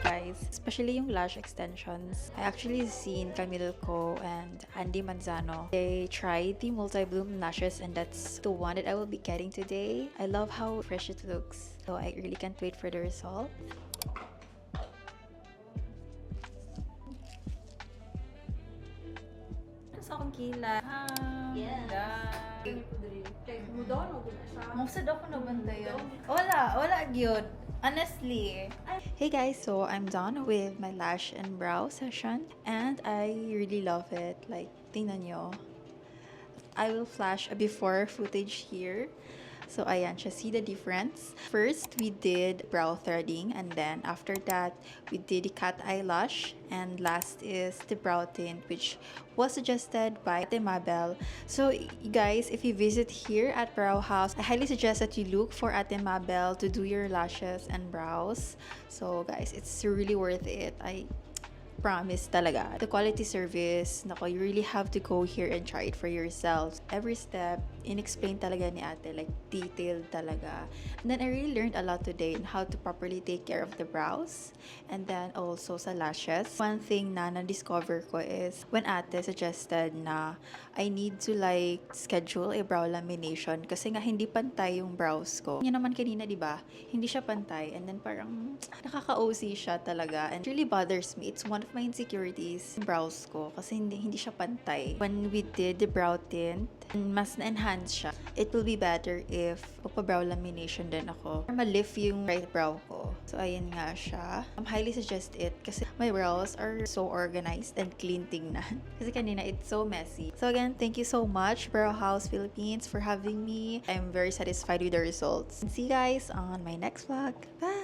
guys, especially yung lash extensions. I actually seen Camille Co and Andy Manzano. They tried the multi-bloom lashes and that's the one that I will be getting today. I love how fresh it looks. So I really can't wait for the result. Sa akong kila. Musad ako nabantayan. Wala gyud. Honestly. Hey guys, so I'm done with my lash and brow session and I really love it. Like, tingnan nyo. I will flash a before footage here. So ayan siya, see the difference? First, we did brow threading and then after that, we did the cat eyelash and last is the brow tint which was suggested by Ate Mabel. So guys, if you visit here at Brow House, I highly suggest that you look for Ate Mabel to do your lashes and brows. So guys, it's really worth it. I promise talaga. The quality service, nako, you really have to go here and try it for yourself. Every step, in-explain talaga ni ate, like detailed talaga. And then I really learned a lot today on how to properly take care of the brows. And then also sa lashes. One thing na na-discover ko is when ate suggested na I need to like schedule a brow lamination kasi nga hindi pantay yung brows ko. Yan naman kanina, di ba? Hindi siya pantay. And then parang nakaka-OC siya talaga. And it really bothers me. It's one of my insecurities yung brows ko kasi hindi siya pantay. When we did the brow tint, mas na-enhance siya. It will be better if magpa-brow lamination din ako. Para ma-lift yung right brow ko. So, ayan nga siya. Highly suggest it kasi my brows are so organized and clean tingnan. Kasi kanina, it's so messy. So, again, thank you so much, Brow House Philippines, for having me. I'm very satisfied with the results. And see you guys on my next vlog. Bye!